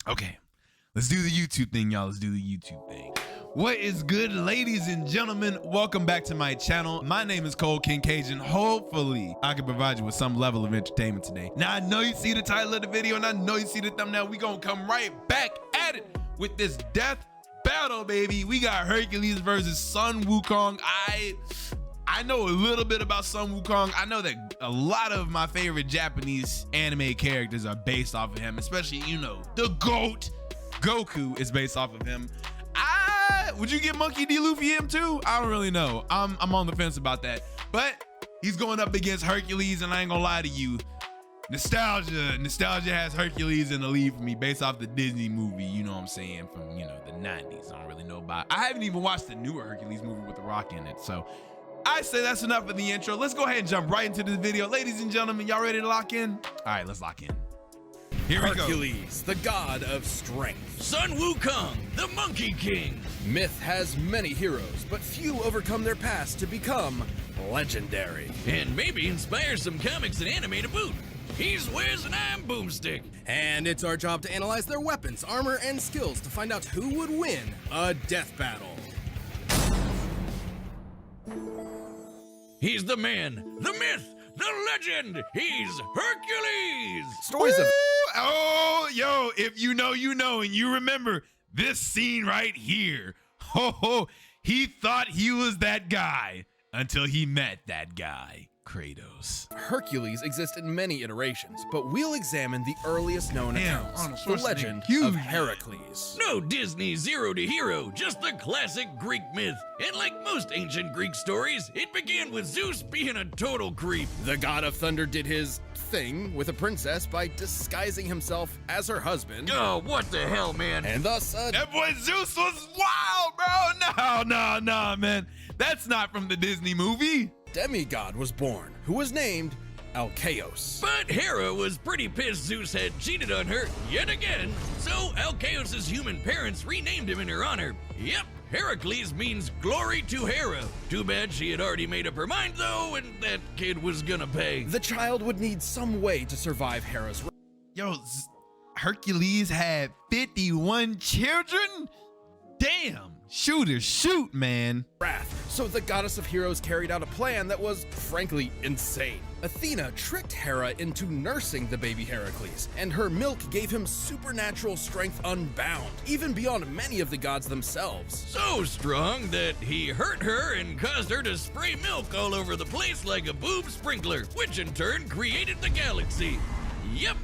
Okay, let's do the YouTube thing, y'all. Let's do the YouTube thing. What is good, ladies and gentlemen? Welcome back to my channel. My name is Cole King Cajun. Hopefully, I can provide you with some level of entertainment today. Now, I know you see the title of the video, and I know you see the thumbnail. We gonna come right back at it with this death battle, baby. We got Hercules versus Sun Wukong. I know a little bit about Sun Wukong. I know that a lot of my favorite Japanese anime characters are based off of him, especially, you know, the GOAT, Goku, is based off of him. Would you give Monkey D. Luffy him too? I don't really know. I'm on the fence about that. But he's going up against Hercules, and I ain't gonna lie to you. Nostalgia has Hercules in the lead for me based off the Disney movie, you know what I'm saying, from, you know, the 90s. I don't really know about it. I haven't even watched the newer Hercules movie with The Rock in it. So I say that's enough of the intro. Let's go ahead and jump right into this video. Ladies and gentlemen, y'all ready to lock in? All right, let's lock in. Here we go. Hercules, the god of strength. Sun Wukong, the Monkey King. Myth has many heroes, but few overcome their past to become legendary. And maybe inspire some comics and anime to boot. He's Wiz and I'm Boomstick. And it's our job to analyze their weapons, armor, and skills to find out who would win a death battle. He's the man, the myth, the legend. He's Hercules. Stories of Oh, yo, if you know, you know, and you remember this scene right here. Ho, he thought he was that guy until he met that guy, Kratos. Hercules exist in many iterations, but we'll examine the earliest known accounts, Arnold the Schwarzenegger, legend huge. of Heracles. No Disney zero to hero, just the classic Greek myth. And like most ancient Greek stories, it began with Zeus being a total creep. The god of thunder did his thing with a princess by disguising himself as her husband. Oh, what the hell, man? And thus, That boy Zeus was wild, bro. No, man. That's not from the Disney movie. demigod was born, who was named Alcaeus. But Hera was pretty pissed Zeus had cheated on her yet again, so Alcaeus' human parents renamed him in her honor. Yep, Heracles means glory to Hera. Too bad she had already made up her mind though, and that kid was gonna pay. The child would need some way to survive Hera's Yo, Hercules had 51 children? Damn, shoot, man. wrath, so the goddess of heroes carried out a plan that was, frankly, insane. Athena tricked Hera into nursing the baby Heracles, and her milk gave him supernatural strength unbound, even beyond many of the gods themselves. So strong that he hurt her and caused her to spray milk all over the place like a boob sprinkler, which in turn created the galaxy. Yep.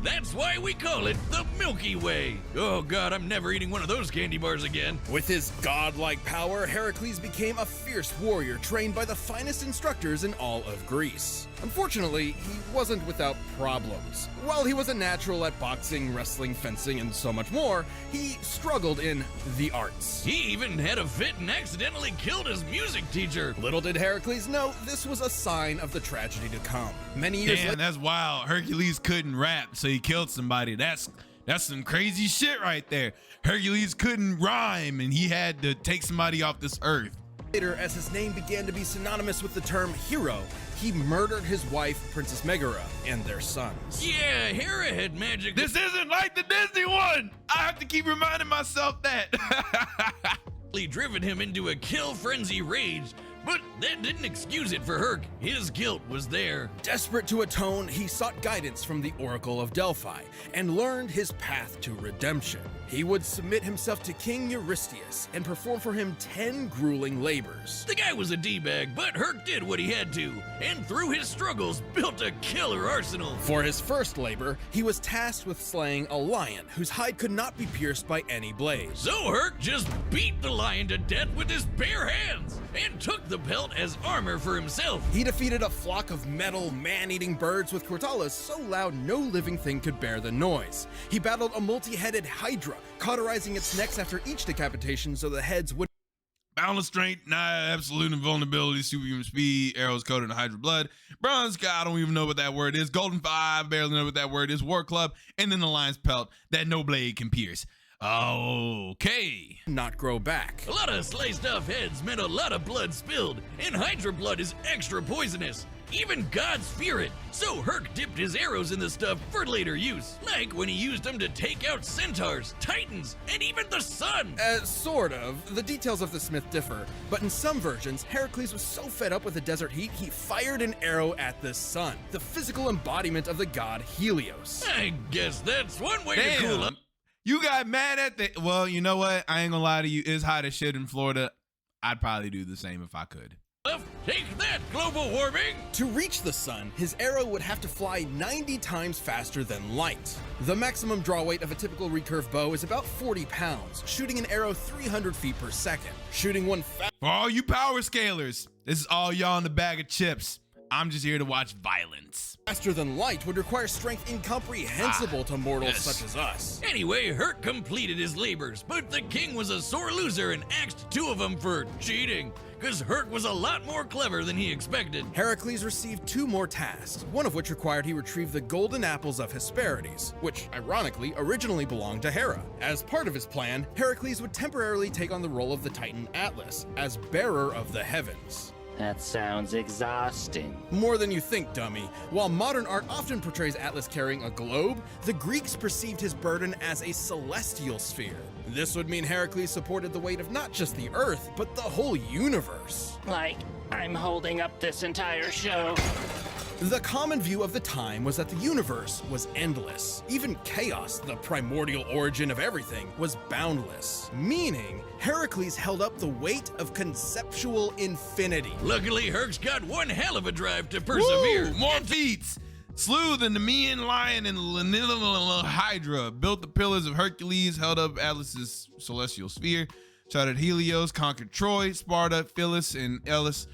That's why we call it the Milky Way. Oh god, I'm never eating one of those candy bars again. With his godlike power, Heracles became a fierce warrior trained by the finest instructors in all of Greece. Unfortunately, he wasn't without problems. While he was a natural at boxing, wrestling, fencing, and so much more, he struggled in the arts. He even had a fit and accidentally killed his music teacher. Little did Heracles know this was a sign of the tragedy to come. Many years Damn, later, that's wild. Hercules couldn't rap, so he killed somebody. That's some crazy shit right there. Hercules couldn't rhyme, and he had to take somebody off this earth. as his name began to be synonymous with the term hero, he murdered his wife, Princess Megara, and their sons. Yeah, Hera had magic. This isn't like the Disney one. I have to keep reminding myself that. Driven him into a kill frenzy rage, but that didn't excuse it for Herc. His guilt was there. Desperate to atone, he sought guidance from the Oracle of Delphi and learned his path to redemption. He would submit himself to King Eurystheus and perform for him 10 grueling labors. The guy was a D-bag, but Herc did what he had to, and through his struggles built a killer arsenal. For his first labor, he was tasked with slaying a lion whose hide could not be pierced by any blade. So Herc just beat the lion to death with his bare hands and took the pelt as armor for himself. He defeated a flock of metal, man-eating birds with cortalas so loud no living thing could bear the noise. He battled a multi-headed hydra, cauterizing its necks after each decapitation so the heads would Boundless strength, absolute invulnerability, superhuman speed, arrows coated in Hydra blood, bronze sky, I don't even know what that word is, golden five, barely know what that word is, war club, and then the lion's pelt that no blade can pierce. Okay. not grow back. A lot of sliced off heads meant a lot of blood spilled, and Hydra blood is extra poisonous. even gods fear it. So Herc dipped his arrows in the stuff for later use, like when he used them to take out centaurs, titans, and even the sun. Sort of. The details of the smith differ, but in some versions, Heracles was so fed up with the desert heat, he fired an arrow at the sun, the physical embodiment of the god Helios. I guess that's one way to cool up. You got mad at the... Well, you know what? I ain't gonna lie to you. It's hot as shit in Florida. I'd probably do the same if I could. Take that, global warming! To reach the sun, his arrow would have to fly 90 times faster than light. The maximum draw weight of a typical recurve bow is about 40 pounds, shooting an arrow 300 feet per second. Shooting one For all you power scalers, this is all y'all in the bag of chips. I'm just here to watch violence. faster than light would require strength incomprehensible to mortals such as us. Anyway, Herc completed his labors, but the king was a sore loser and axed 2 of them for cheating, because Herc was a lot more clever than he expected. Heracles received 2 more tasks, one of which required he retrieve the golden apples of Hesperides, which ironically originally belonged to Hera. As part of his plan, Heracles would temporarily take on the role of the Titan Atlas, as bearer of the heavens. That sounds exhausting. More than you think, dummy. While modern art often portrays Atlas carrying a globe, the Greeks perceived his burden as a celestial sphere. This would mean Heracles supported the weight of not just the Earth, but the whole universe. Like, I'm holding up this entire show. The common view of the time was that the universe was endless. Even chaos, the primordial origin of everything, was boundless. Meaning, Heracles held up the weight of conceptual infinity. Luckily, Herc's got one hell of a drive to persevere. Woo! More feats! Slew the Nemean lion and Hydra, built the pillars of Hercules, held up Atlas's celestial sphere, shot at Helios, conquered Troy, Sparta, Phyllis, and Elis,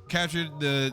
captured the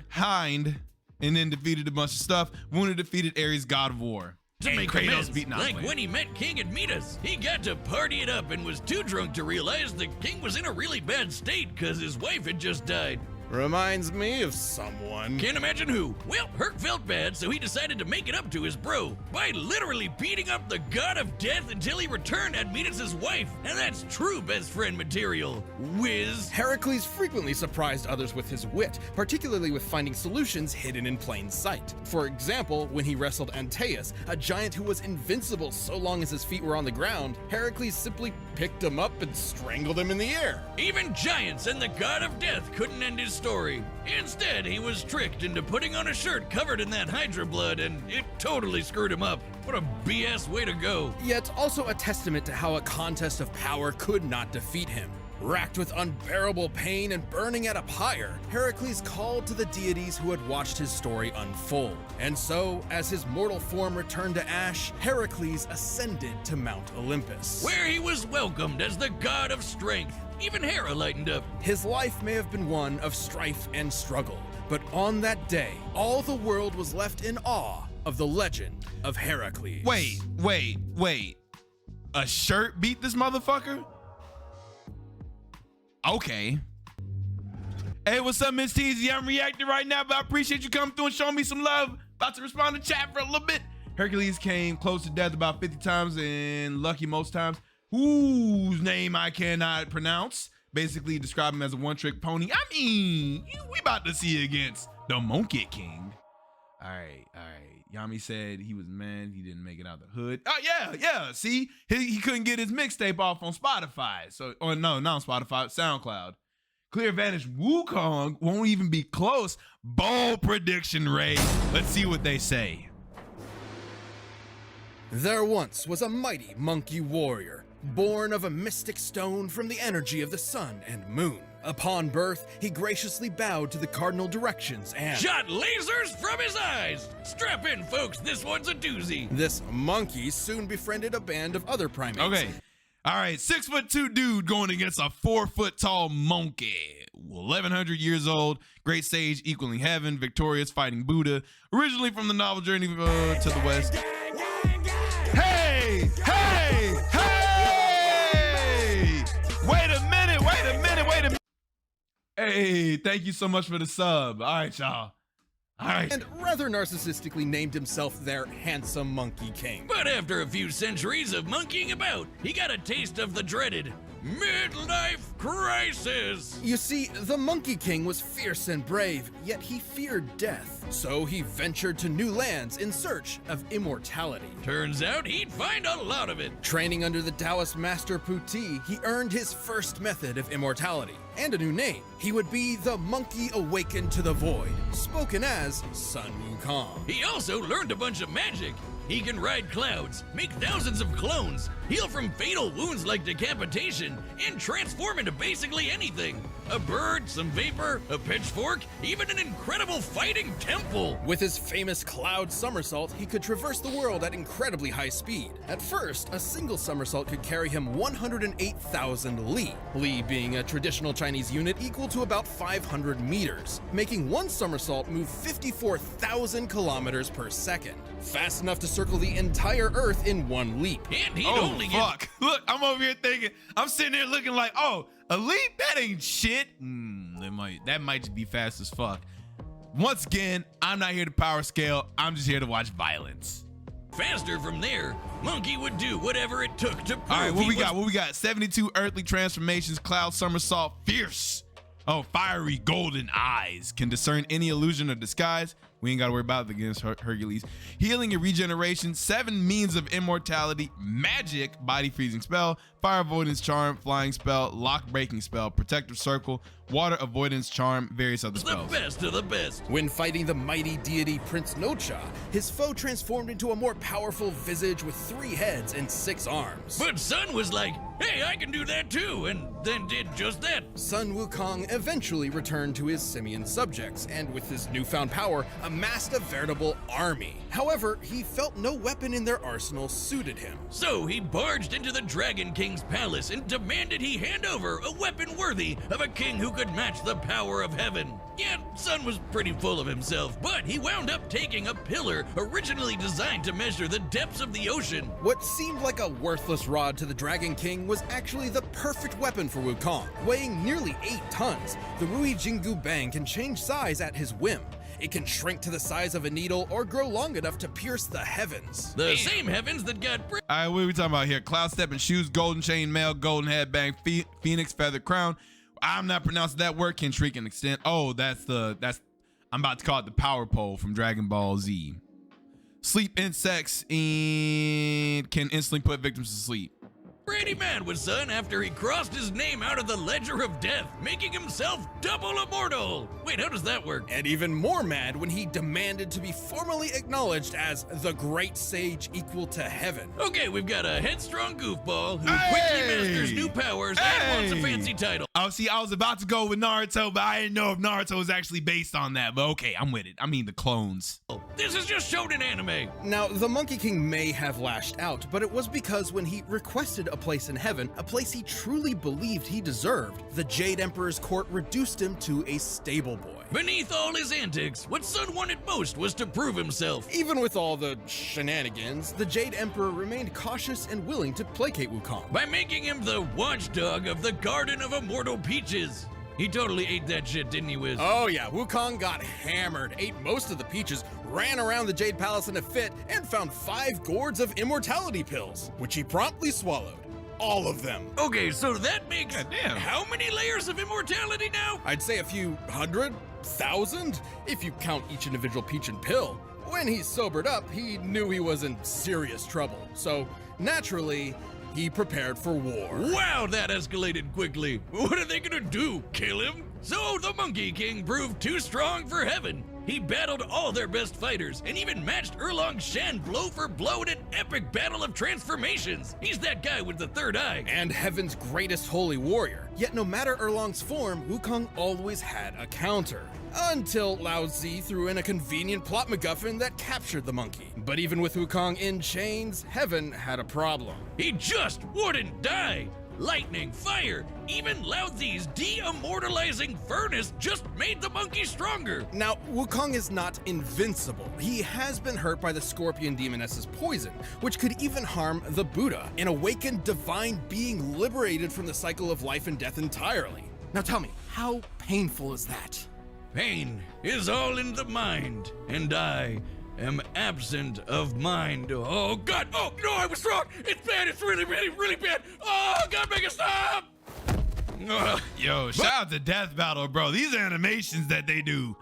Hind, and then defeated a bunch of stuff. Wounded, defeated Ares, god of war. To And make Kratos amends, beat like when he met King Admetus. He got to party it up and was too drunk to realize the king was in a really bad state because his wife had just died. Reminds me of someone. Can't imagine who. Well, Herc felt bad, so he decided to make it up to his bro by literally beating up the god of death until he returned Admetus' wife. And that's true best friend material. Whiz. Heracles frequently surprised others with his wit, particularly with finding solutions hidden in plain sight. For example, when he wrestled Antaeus, a giant who was invincible so long as his feet were on the ground, Heracles simply picked him up and strangled him in the air. Even giants and the god of death couldn't end his story. Instead, he was tricked into putting on a shirt covered in that Hydra blood, and it totally screwed him up. What a BS way to go. Yet also a testament to how a contest of power could not defeat him. Racked with unbearable pain and burning at a pyre, Heracles called to the deities who had watched his story unfold. And so, as his mortal form returned to ash, Heracles ascended to Mount Olympus, where he was welcomed as the god of strength. Even Hera lightened up. His life may have been one of strife and struggle, but on that day, all the world was left in awe of the legend of Heracles. Wait. A shirt beat this motherfucker? Okay. Hey, what's up, Miss Teasy? I'm reacting right now, but I appreciate you coming through and showing me some love. About to respond to chat for a little bit. Hercules came close to death about 50 times and lucky most times. Whose name I cannot pronounce. Basically describe him as a one-trick pony. I mean, we about to see against the Monkey King. All right. Yami said he was mad he didn't make it out the hood. Oh, yeah. See, he couldn't get his mixtape off on Spotify. So, or no, not on Spotify, SoundCloud. Clear advantage. Wukong won't even be close. Bold prediction, Ray. Let's see what they say. There once was a mighty monkey warrior, born of a mystic stone from the energy of the sun and moon. Upon birth, he graciously bowed to the cardinal directions and shot lasers from his eyes. Strap in, folks. This one's a doozy. This monkey soon befriended a band of other primates. Okay. All right. 6'2" dude going against a 4 foot tall monkey. 1100 years old. Great sage equaling heaven. Victorious fighting Buddha. Originally from the novel Journey to the West. Hey! Wait a minute. Hey, thank you so much for the sub. All right, y'all. All right. And rather narcissistically named himself their handsome monkey king. But after a few centuries of monkeying about, he got a taste of the dreaded Midlife crisis! You see, the Monkey King was fierce and brave, yet he feared death. So he ventured to new lands in search of immortality. Turns out he'd find a lot of it. Training under the Taoist master Puti, he earned his first method of immortality and a new name. He would be the Monkey Awakened to the Void, spoken as Sun Wukong. He also learned a bunch of magic. He can ride clouds, make thousands of clones, heal from fatal wounds like decapitation, and transform into basically anything. A bird, some vapor, a pitchfork, even an incredible fighting temple. With his famous cloud somersault, he could traverse the world at incredibly high speed. At first, a single somersault could carry him 108,000 li, li being a traditional Chinese unit equal to about 500 meters, making one somersault move 54,000 kilometers per second. Fast enough to circle the entire Earth in one leap. And he'd Oh, only get fuck. Look, I'm over here thinking, I'm sitting there looking like, oh, a leap? That ain't shit. That might just be fast as fuck. Once again, I'm not here to power scale. I'm just here to watch violence. faster from there. Monkey would do whatever it took to prove All right, what he we was got? What we got? 72 earthly transformations, cloud somersault, fierce. Oh, fiery golden eyes. Can discern any illusion or disguise. We ain't got to worry about it against Hercules. Healing and regeneration. 7 means of immortality. Magic, body freezing spell. Fire avoidance charm, flying spell, lock breaking spell, protective circle, water avoidance charm, various other the spells. best of the best. When fighting the mighty deity Prince Nocha, his foe transformed into a more powerful visage with 3 heads and 6 arms. But Sun was like, hey, I can do that too, and then did just that. Sun Wukong eventually returned to his simian subjects, and with his newfound power, amassed a veritable army. However, he felt no weapon in their arsenal suited him. So he barged into the Dragon King's palace and demanded he hand over a weapon worthy of a king who could match the power of heaven. Yeah, Sun was pretty full of himself, but he wound up taking a pillar originally designed to measure the depths of the ocean. What seemed like a worthless rod to the Dragon King was actually the perfect weapon for Wukong. Weighing nearly 8 tons, the Rui Jingu Bang can change size at his whim. It can shrink to the size of a needle or grow long enough to pierce the heavens. The same heavens that got All right, what are we talking about here? Cloud stepping shoes, golden chain mail, golden headband, phoenix feather crown. I'm not pronouncing that word. Can shrink and extend. Oh, that's I'm about to call it the power pole from Dragon Ball Z. Sleep insects and can instantly put victims to sleep. pretty mad with Sun after he crossed his name out of the Ledger of Death, making himself double immortal. Wait, how does that work? And even more mad when he demanded to be formally acknowledged as the Great Sage equal to heaven. Okay, we've got a headstrong goofball who quickly masters new powers and wants a fancy title. Oh, see, I was about to go with Naruto, but I didn't know if Naruto was actually based on that. But okay, I'm with it. I mean, the clones. This is just shonen anime. Now, the Monkey King may have lashed out, but it was because when he requested a place in heaven, a place he truly believed he deserved, the Jade Emperor's court reduced him to a stable boy. Beneath all his antics, what Sun wanted most was to prove himself. Even with all the shenanigans, the Jade Emperor remained cautious and willing to placate Wukong. By making him the watchdog of the Garden of Immortal Peaches. He totally ate that shit, didn't he, Wiz? Oh yeah, Wukong got hammered, ate most of the peaches, ran around the Jade Palace in a fit, and found 5 gourds of immortality pills, which he promptly swallowed. All of them. Okay, so that makes Goddamn. how many layers of immortality now? I'd say a few hundred, thousand, if you count each individual peach and pill. When he sobered up, he knew he was in serious trouble. So, naturally, he prepared for war. Wow, that escalated quickly. What are they gonna do? Kill him? So the Monkey King proved too strong for heaven. He battled all their best fighters and even matched Erlong Shen blow for blow in an epic battle of transformations. He's that guy with the third eye. And heaven's greatest holy warrior. Yet no matter Erlong's form, Wukong always had a counter. Until Lao Tzu threw in a convenient plot MacGuffin that captured the monkey. But even with Wukong in chains, heaven had a problem. He just wouldn't die. Lightning, fire, even Lao Tzu's de-immortalizing furnace just made the monkey stronger. Now, Wukong is not invincible. He has been hurt by the scorpion demoness's poison, which could even harm the Buddha, an awakened divine being liberated from the cycle of life and death entirely. Now tell me, how painful is that? Pain is all in the mind, and I am absent of mind. Oh God, oh no, I was wrong. It's bad, it's really, really, really bad. Oh God, make it stop. Yo, shout out to Death Battle, bro. These animations that they do,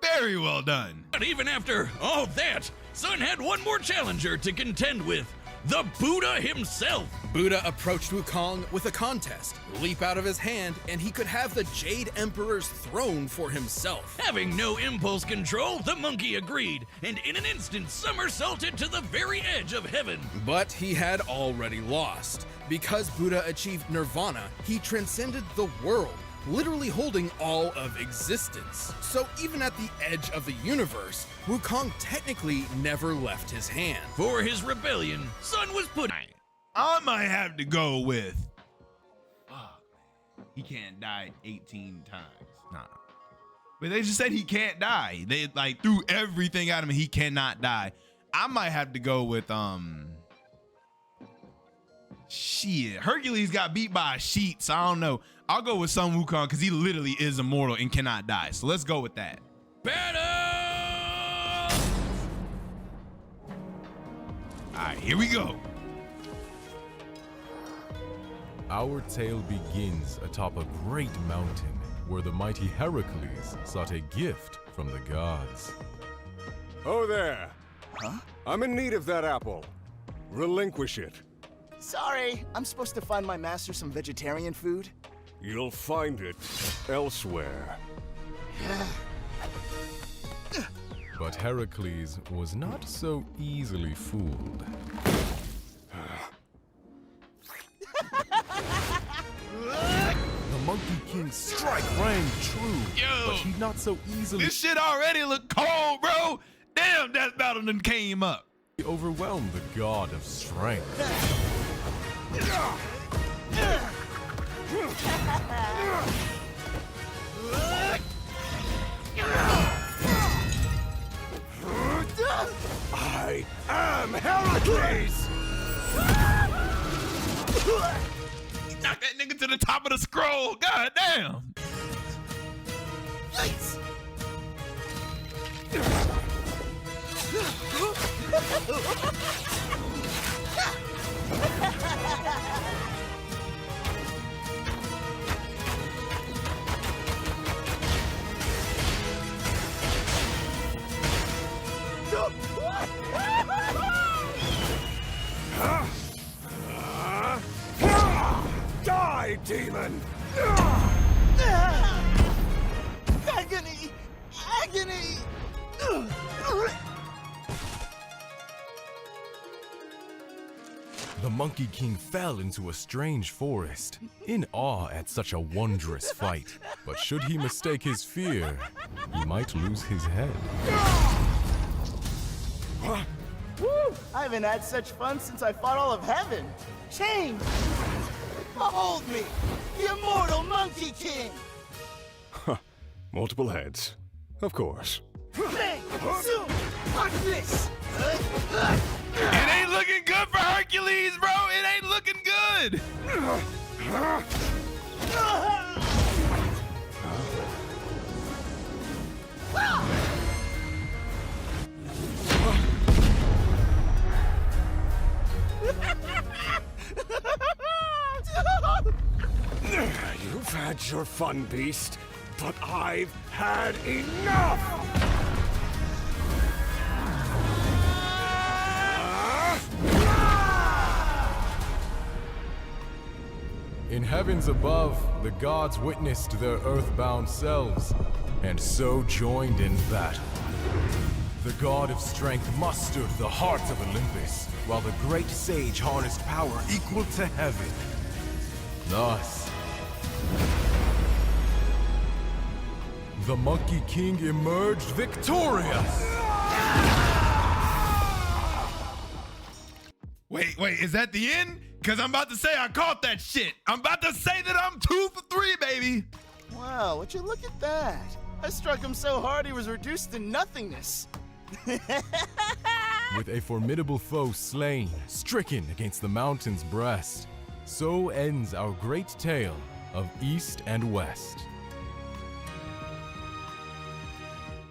very well done. But even after all that, Sun had one more challenger to contend with. The Buddha himself. Buddha approached Wukong with a contest. Leap out of his hand, and he could have the Jade Emperor's throne for himself. Having no impulse control, the monkey agreed, and in an instant somersaulted to the very edge of heaven. But he had already lost. Because Buddha achieved nirvana, he transcended the world, literally holding all of existence. So even at the edge of the universe, Wukong technically never left his hand. For his rebellion, Sun was put. I might have to go with, he can't die 18 times. Nah. But they just said he can't die. They like threw everything at him and he cannot die. I might have to go with, shit. Hercules got beat by a sheet, so I don't know. I'll go with Sun Wukong because he literally is immortal and cannot die. So let's go with that. Battle! All right, here we go. Our tale begins atop a great mountain where the mighty Hercules sought a gift from the gods. Oh there! Huh? I'm in need of that apple. Relinquish it. Sorry, I'm supposed to find my master some vegetarian food. You'll find it elsewhere. But Hercules was not so easily fooled. The Monkey King's strike rang true, Yo. but he not so easily This shit already look cold, bro. Damn, Death Battle done came up. overwhelmed the god of strength. I am Hercules! Knock that nigga to the top of the scroll. God damn. Yikes! Die, demon! Agony! Agony! The Monkey King fell into a strange forest, in awe at such a wondrous fight. But should he mistake his fear, he might lose his head. Woo! I haven't had such fun since I fought all of heaven. Change! Behold me, the immortal Monkey King! Multiple heads. Of course. Bang! Zoom! Watch this! It ain't looking good for Hercules, bro. It ain't looking good. You've had your fun, beast, but I've had enough! In heavens above, the gods witnessed their earthbound selves, and so joined in battle. The god of strength mustered the heart of Olympus, while the great sage harnessed power equal to heaven. Thus, the Monkey King emerged victorious! Wait, is that the end? Because I'm about to say I caught that shit. I'm about to say that I'm 2 for 3, baby. Wow, would you look at that? I struck him so hard he was reduced to nothingness. With a formidable foe slain, stricken against the mountain's breast, so ends our great tale of East and West.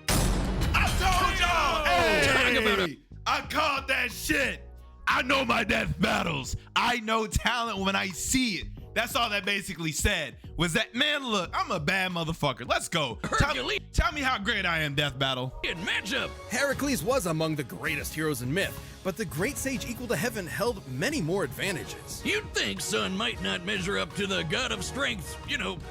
I told y'all. Hey, Talk about it. I called that shit. I know my death battles. I know talent when I see it. That's all that basically said was that, man, look, I'm a bad motherfucker. Let's go. Hercules. Tell me how great I am, Death Battle. In matchup. Heracles was among the greatest heroes in myth, but the great sage equal to heaven held many more advantages. You'd think Sun might not measure up to the god of strength,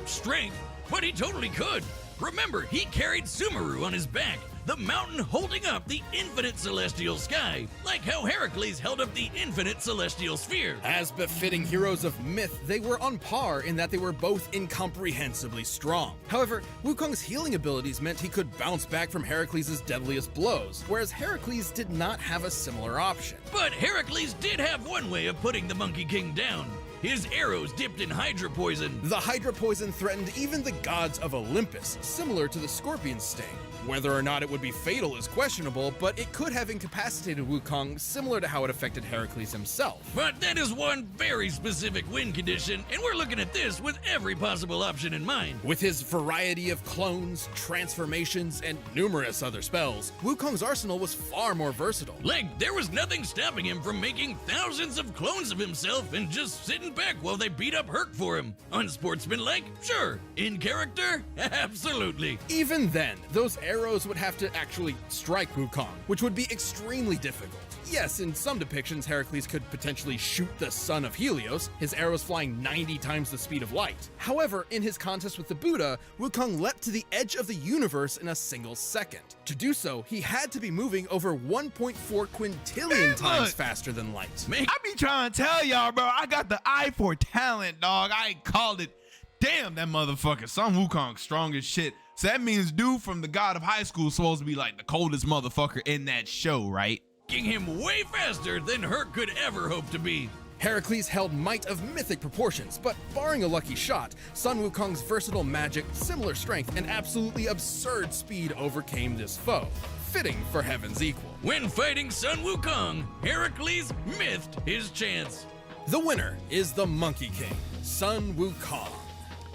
strength, but he totally could. Remember, he carried Sumeru on his back, the mountain holding up the infinite celestial sky, like how Heracles held up the infinite celestial sphere. As befitting heroes of myth, they were on par in that they were both incomprehensibly strong. However, Wukong's healing abilities meant he could bounce back from Heracles' deadliest blows, whereas Heracles did not have a similar option. But Heracles did have one way of putting the Monkey King down. His arrows dipped in Hydra poison. The Hydra poison threatened even the gods of Olympus, similar to the scorpion sting. Whether or not it would be fatal is questionable, but it could have incapacitated Wukong, similar to how it affected Heracles himself. But that is one very specific win condition, and we're looking at this with every possible option in mind. With his variety of clones, transformations, and numerous other spells, Wukong's arsenal was far more versatile. Like, there was nothing stopping him from making thousands of clones of himself and just sitting back while they beat up Herc for him. Unsportsmanlike? Sure. In character? Absolutely. Even then, those arrows would have to actually strike Wukong, which would be extremely difficult. Yes, in some depictions, Heracles could potentially shoot the son of Helios, his arrows flying 90 times the speed of light. However, in his contest with the Buddha, Wukong leapt to the edge of the universe in a single second. To do so, he had to be moving over 1.4 quintillion times faster than light. I be trying to tell y'all, bro, I got the eye for talent, dog. I ain't called it. Damn, that motherfucker. Some Wukong strong as shit. So that means dude from the God of High School is supposed to be like the coldest motherfucker in that show, right? Making him way faster than Herc could ever hope to be. Heracles held might of mythic proportions, but barring a lucky shot, Sun Wukong's versatile magic, similar strength, and absolutely absurd speed overcame this foe. Fitting for heaven's equal. When fighting Sun Wukong, Heracles miffed his chance. The winner is the Monkey King, Sun Wukong.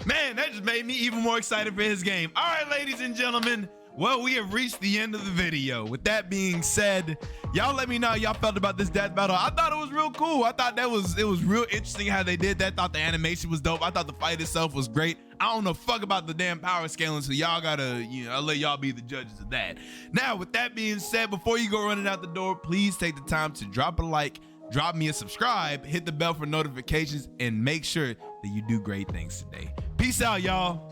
Man, that just made me even more excited for his game. All right, ladies and gentlemen. Well, we have reached the end of the video. With that being said, y'all let me know how y'all felt about this death battle. I thought it was real cool. I thought it was real interesting how they did that. I thought the animation was dope. I thought the fight itself was great. I don't know fuck about the damn power scaling, so y'all gotta, I'll let y'all be the judges of that. Now, with that being said, before you go running out the door, please take the time to drop a like, drop me a subscribe, hit the bell for notifications, and make sure that you do great things today. Peace out, y'all.